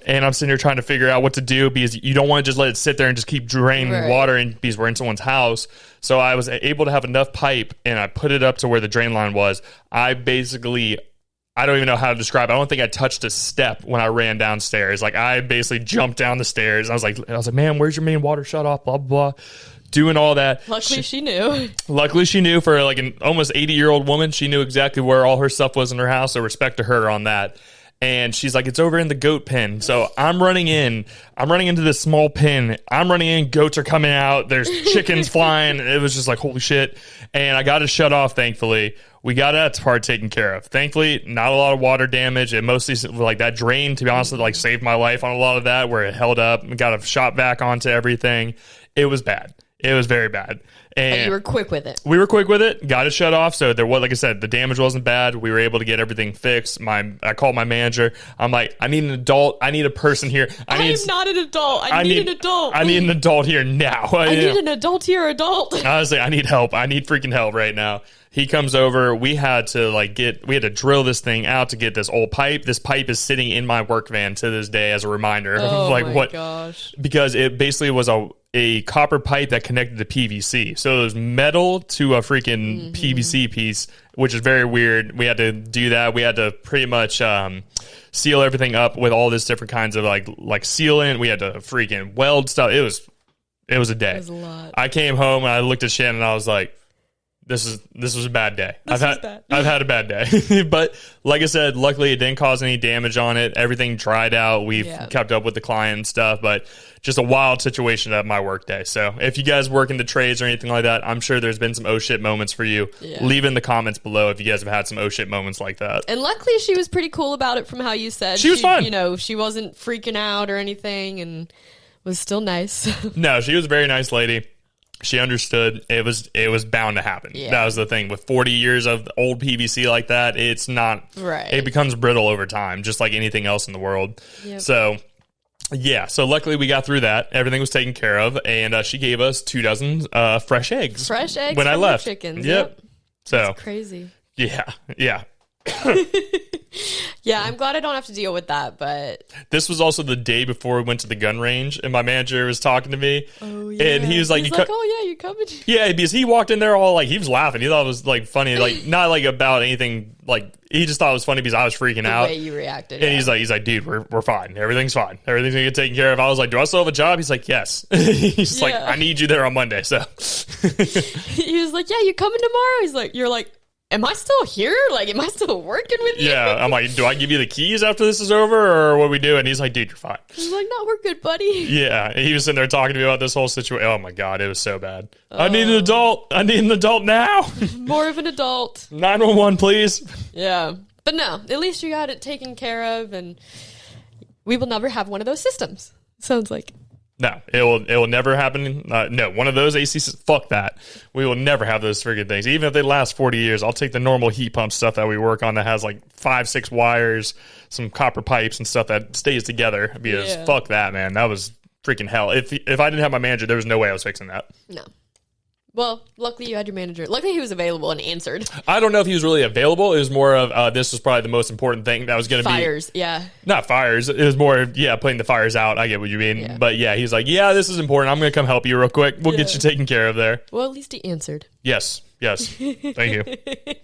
And I'm sitting here trying to figure out what to do because you don't want to just let it sit there and just keep draining water because we're in someone's house. So I was able to have enough pipe and I put it up to where the drain line was. I don't even know how to describe it. I don't think I touched a step when I ran downstairs. Like I basically jumped down the stairs. I was like, man, where's your main water shut off? Blah, blah, blah. Doing all that. Luckily she knew. Luckily she knew. For like an almost 80-year-old woman, she knew exactly where all her stuff was in her house. So respect to her on that. And she's like, it's over in the goat pen. So I'm running into this small pen. I'm running in. Goats are coming out. There's chickens flying. It was just like, holy shit. And I got it shut off, thankfully. We got that part taken care of. Thankfully, not a lot of water damage. It mostly, like that drain, to be honest, like saved my life on a lot of that, where it held up and got a shot back onto everything. It was bad. It was very bad. And you were quick with it. We were quick with it. Got it shut off. So there was, like I said, the damage wasn't bad. We were able to get everything fixed. I called my manager. I'm like, I need an adult. I need a person here. I am not an adult. I need an adult. I need an adult here now. I need an adult here, adult. Honestly, I need help. I need freaking help right now. He comes over. We had to drill this thing out to get this old pipe. This pipe is sitting in my work van to this day as a reminder of like what, gosh, because it basically was a copper pipe that connected to PVC. So it was metal to a freaking PVC piece, which is very weird. We had to do that. We had to pretty much seal everything up with all this different kinds of like sealant. We had to freaking weld stuff. It was a day. It was a lot. I came home and I looked at Shannon and I was like, This was a bad day. I've had a bad day. But like I said, luckily it didn't cause any damage on it. Everything dried out. We've kept up with the client and stuff, but just a wild situation at my work day. So if you guys work in the trades or anything like that, I'm sure there's been some oh shit moments for you. Yeah. Leave in the comments below if you guys have had some oh shit moments like that. And luckily she was pretty cool about it from how you said. She was fine. You know, she wasn't freaking out or anything and was still nice. No, she was a very nice lady. She understood it was bound to happen. Yeah. That was the thing. With 40 years of old PVC like that, it's not right. It becomes brittle over time, just like anything else in the world. Yep. So, yeah. So luckily we got through that. Everything was taken care of, and she gave us 2 dozen fresh eggs. Fresh eggs when I left. Chickens. Yep. So that's crazy. Yeah. Yeah. Yeah, I'm glad I don't have to deal with that, but this was also the day before we went to the gun range, and my manager was talking to me. Oh yeah, and he was like, "Oh yeah, you coming?" Yeah, because he walked in there all like he was laughing. He thought it was like funny, like not like about anything. Like he just thought it was funny because I was freaking out. The way you reacted, and he's like, dude, we're fine. Everything's fine. Everything's gonna get taken care of. I was like, do I still have a job? He's like, yes. He's like, I need you there on Monday. So he was like, yeah, you coming tomorrow? He's like, you're like, am I still here? Like, am I still working with you? Yeah, I'm like, do I give you the keys after this is over, or what we do? And he's like, dude, you're fine. He's like, no, we're good, buddy. Yeah, and he was sitting there talking to me about this whole situation. Oh my god, it was so bad. I need an adult. I need an adult now. More of an adult. 911, please. Yeah, but no, at least you got it taken care of, and we will never have one of those systems. Sounds like. No, it will never happen. No, one of those AC systems, fuck that. We will never have those friggin' things. Even if they last 40 years, I'll take the normal heat pump stuff that we work on that has like 5-6 wires, some copper pipes and stuff that stays together. Because fuck that, man. That was freaking hell. If I didn't have my manager, there was no way I was fixing that. No. Well, luckily you had your manager. Luckily he was available and answered. I don't know if he was really available. It was more of this was probably the most important thing that was going to be. Fires, yeah. Not fires. It was more, putting the fires out. I get what you mean. Yeah. But yeah, he's like, yeah, this is important. I'm going to come help you real quick. We'll get you taken care of there. Well, at least he answered. Yes. Thank you.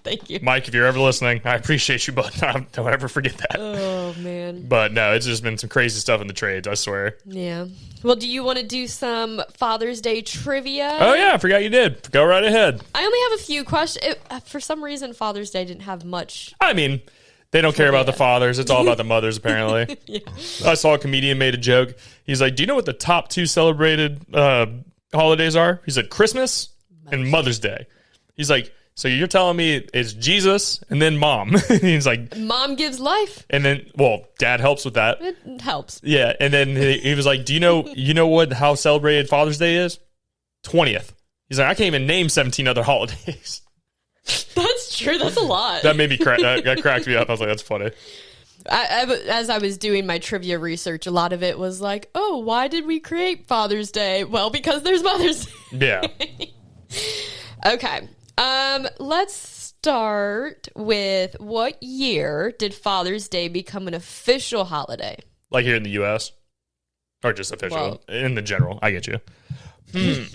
Thank you. Mike, if you're ever listening, I appreciate you, but don't ever forget that. Oh, man. But no, it's just been some crazy stuff in the trades, I swear. Yeah. Well, do you want to do some Father's Day trivia? Oh, yeah. I forgot you did. Go right ahead. I only have a few questions. For some reason, Father's Day didn't have much. I mean, they don't care about the fathers. It's all about the mothers, apparently. Yeah. I saw a comedian made a joke. He's like, do you know what the top 2 celebrated holidays are? He said Christmas and Mother's Day. He's like, so you're telling me it's Jesus and then mom. He's like, mom gives life. And then, well, dad helps with that. It helps. Yeah. And then he was like, do you know how celebrated Father's Day is? 20th. He's like, I can't even name 17 other holidays. That's true. That's a lot. That made me that cracked me up. I was like, that's funny. As I was doing my trivia research, a lot of it was like, oh, why did we create Father's Day? Well, because there's Mother's Day. Yeah. Okay. Let's start with what year did Father's Day become an official holiday? Like here in the U.S.? Or just official? Well, in the general. I get you. I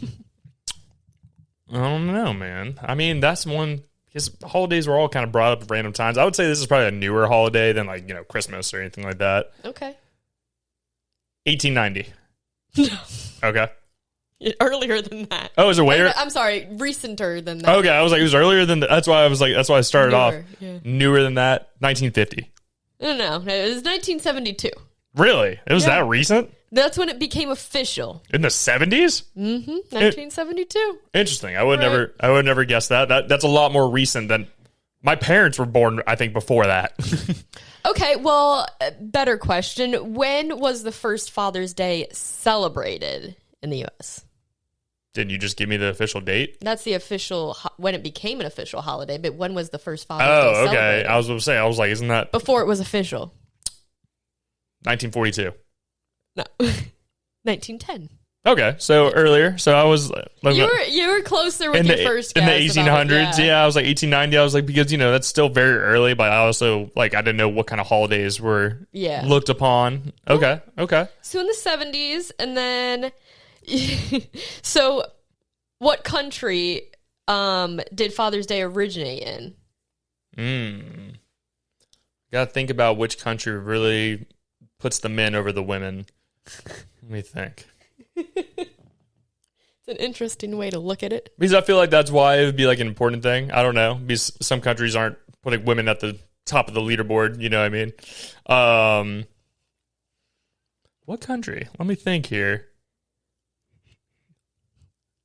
don't know, man. I mean, that's one... Because holidays were all kind of brought up at random times. I would say this is probably a newer holiday than, like, Christmas or anything like that. Okay. 1890. Okay. Earlier than that. Oh, is it way? I'm sorry, recenter than that. Okay, I was like, it was earlier than that. That's why I started off. Yeah. Newer than that. 1950. No, it was 1972. Really? It was that recent? That's when it became official. In the 70s? Mm-hmm. 1972. Interesting. I would never guess that. That's a lot more recent than my parents were born, I think, before that. Okay, well, better question. When was the first Father's Day celebrated in the U.S.? Didn't you just give me the official date? That's the official, when it became an official holiday, but when was the first Father's Day celebrated? Oh, okay. I was going to say, I was like, isn't that... Before it was official. 1942. No. 1910. Okay, so earlier. So I was... You were closer with your first guess. In the 1800s, yeah. I was like 1890. I was like, because, that's still very early, but I also, like, I didn't know what kind of holidays were looked upon. Okay, okay. So in the 70s, and then... So what country did Father's Day originate in? Gotta think about which country really puts the men over the women. Let me think. It's an interesting way to look at it. Because I feel like that's why it would be like an important thing. I don't know. Because some countries aren't putting women at the top of the leaderboard. You know what I mean? What country? Let me think here.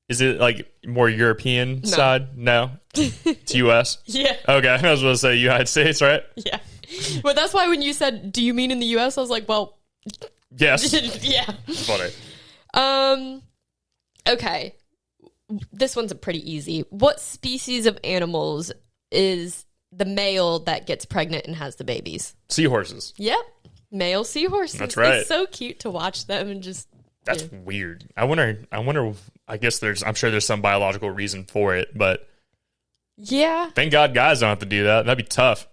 Is it like more European side? No. It's U.S.? Yeah. Okay. I was going to say United States, right? Yeah. But that's why when you said, do you mean in the U.S.? I was like, well... Yes. Yeah. Funny. Okay. This one's pretty easy. What species of animals is the male that gets pregnant and has the babies? Seahorses. Yep. Male seahorses. That's right. It's so cute to watch them and just... That's weird. I wonder, I guess I'm sure there's some biological reason for it, but... Yeah. Thank God guys don't have to do that. That'd be tough.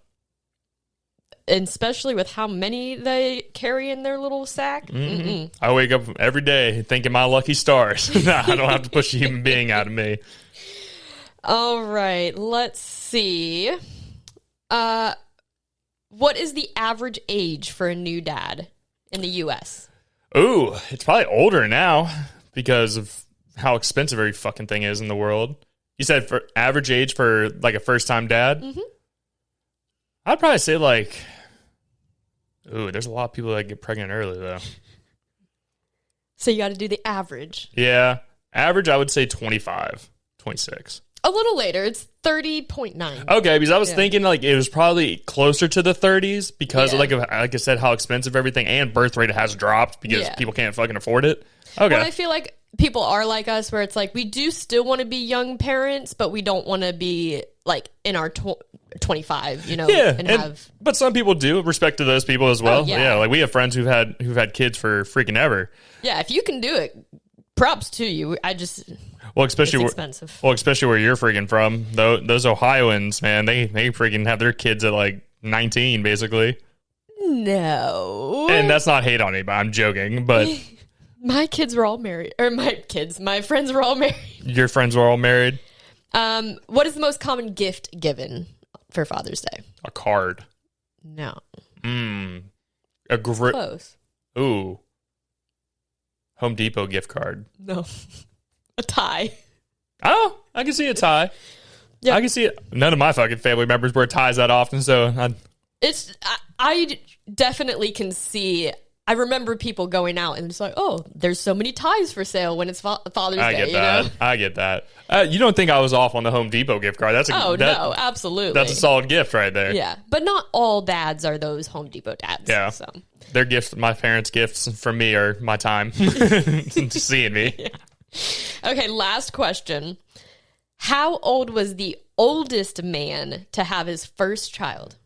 And especially with how many they carry in their little sack. Mm-hmm. I wake up every day thinking my lucky stars. Nah, I don't have to push a human being out of me. All right, let's see. What is the average age for a new dad in the U.S.? Ooh, it's probably older now because of how expensive every fucking thing is in the world. You said for average age for like a first-time dad? Mm-hmm. I'd probably say like... Ooh, there's a lot of people that get pregnant early, though. So you got to do the average. Yeah. Average, I would say 25, 26. A little later. It's 30.9. Okay, because I was thinking like it was probably closer to the 30s because like I said, how expensive everything and birth rate has dropped because people can't fucking afford it. Okay. Well, I feel like people are like us where it's like we do still want to be young parents, but we don't want to be like in our 25, but some people do. Respect to those people as well. Yeah, like we have friends who've had kids for freaking ever. Yeah, if you can do it, props to you. Especially it's expensive. Especially where you're freaking from. Those Ohioans, man, they freaking have their kids at like 19, basically. No, and that's not hate on anybody. I'm joking, but my kids were all married, or my friends were all married. Your friends were all married. What is the most common gift given for Father's Day? A card. No. Close. Ooh. Home Depot gift card. No. A tie. Oh, I can see a tie. Yep. I can see it. None of my fucking family members wear ties that often, so I definitely can see. I remember people going out and it's like, oh, there's so many ties for sale when it's Father's Day. I get that. You don't think I was off on the Home Depot gift card? No, absolutely. That's a solid gift right there. Yeah, but not all dads are those Home Depot dads. Yeah, so. Their gifts, my parents' gifts from me are my time seeing me. Yeah. Okay, last question. How old was the oldest man to have his first child?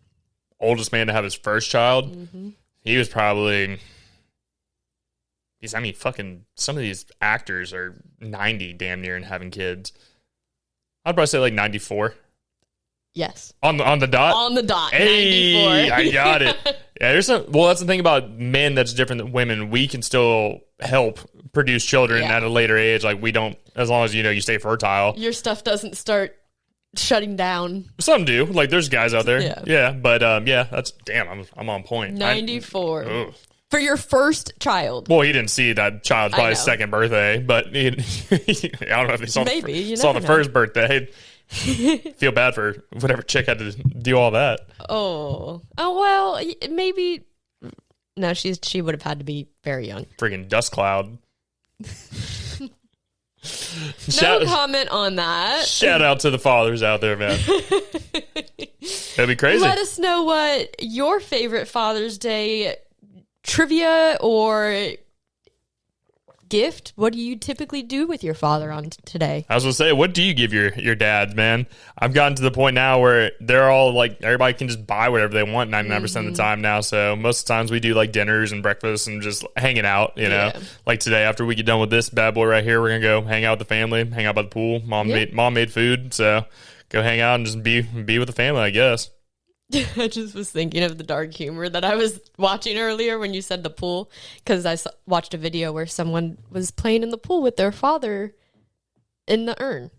Oldest man to have his first child? Mm-hmm. He was probably... fucking some of these actors are 90 damn near and having kids. I'd probably say like 94. Yes. On the dot? On the dot. Hey, 94. I got it. Yeah, that's the thing about men that's different than women. We can still help produce children at a later age. Like, we don't, as long as, you stay fertile. Your stuff doesn't start shutting down. Some do. Like, there's guys out there. Yeah. But, that's, damn, I'm on point. 94. For your first child. Well, he didn't see that child's probably his second birthday, but I don't know if he saw, the first birthday. Feel bad for whatever chick had to do all that. Oh, well, maybe. No, she would have had to be very young. Freaking dust cloud. No comment on that. Shout out to the fathers out there, man. That'd be crazy. Let us know what your favorite Father's Day trivia or gift. What do you typically do with your father on today? I was gonna say, what do you give your dad, man? I've gotten to the point now where they're all like, everybody can just buy whatever they want 99% of the time now. So most of the times we do like dinners and breakfast and just hanging out, know. Like today, after we get done with this bad boy right here, we're gonna go hang out with the family, hang out by the pool. Mom made food, so go hang out and just be with the family, I guess. I just was thinking of the dark humor that I was watching earlier when you said the pool, because I watched a video where someone was playing in the pool with their father in the urn.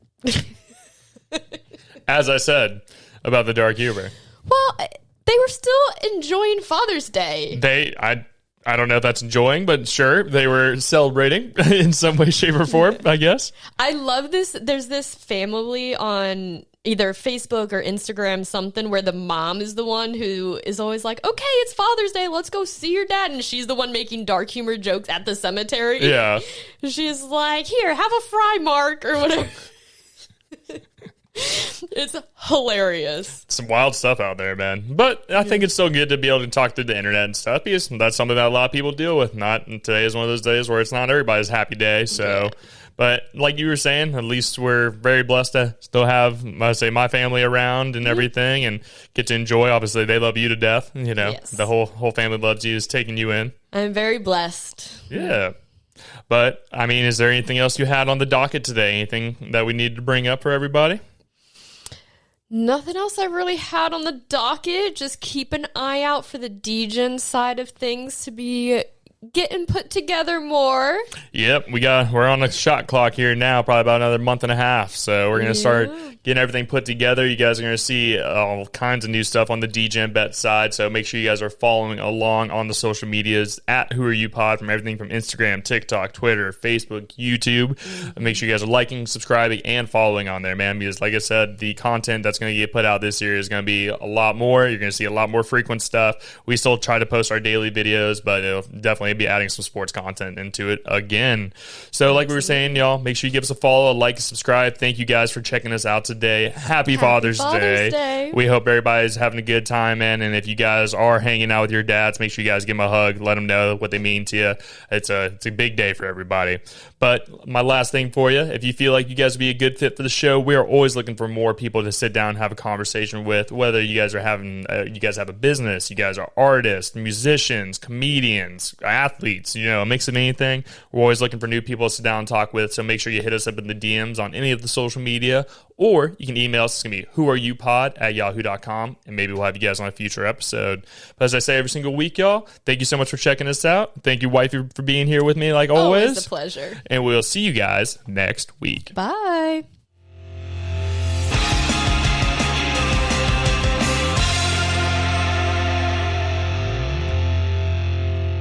As I said about the dark humor. Well, they were still enjoying Father's Day. I don't know if that's enjoying, but sure, they were celebrating in some way, shape, or form, I guess. I love this. There's this family on either Facebook or Instagram, something where the mom is the one who is always like, okay, it's Father's Day, let's go see your dad. And she's the one making dark humor jokes at the cemetery. Yeah. She's like, here, have a fry, Mark, or whatever. It's hilarious. Some wild stuff out there, man. But I think it's still good to be able to talk through the internet and stuff, because that's something that a lot of people deal with. Today is one of those days where it's not everybody's happy day. So, but like you were saying, at least we're very blessed to still have, my family around and everything, and get to enjoy. Obviously, they love you to death. Yes. The whole family loves you, is taking you in. I'm very blessed. Yeah. But I mean, is there anything else you had on the docket today? Anything that we need to bring up for everybody? Nothing else I really had on the docket. Just keep an eye out for the DGen side of things to be getting put together more. Yep, we're on a shot clock here now, probably about another month and a half. So we're gonna start getting everything put together. You guys are gonna see all kinds of new stuff on the DGen Bet side. So make sure you guys are following along on the social medias at Who Are You Pod, from everything from Instagram, TikTok, Twitter, Facebook, YouTube. Make sure you guys are liking, subscribing, and following on there, man. Because like I said, the content that's gonna get put out this year is gonna be a lot more. You're gonna see a lot more frequent stuff. We still try to post our daily videos, but it'll definitely be adding some sports content into it again. So like we were saying, y'all, make sure you give us a follow, a like, and subscribe. Thank you guys for checking us out today. Happy Father's Day. We hope everybody's having a good time, man. And if you guys are hanging out with your dads, make sure you guys give them a hug. Let them know what they mean to you. It's a big day for everybody. But my last thing for you, if you feel like you guys would be a good fit for the show, we are always looking for more people to sit down and have a conversation with, whether you guys are you guys have a business, you guys are artists, musicians, comedians, athletes, a mix of anything. We're always looking for new people to sit down and talk with. So make sure you hit us up in the DMs on any of the social media, or you can email us. It's going to be whoareyoupod@yahoo.com, and maybe we'll have you guys on a future episode. But as I say every single week, y'all, thank you so much for checking us out. Thank you, wifey, for being here with me like always. Always a pleasure. And we'll see you guys next week. Bye.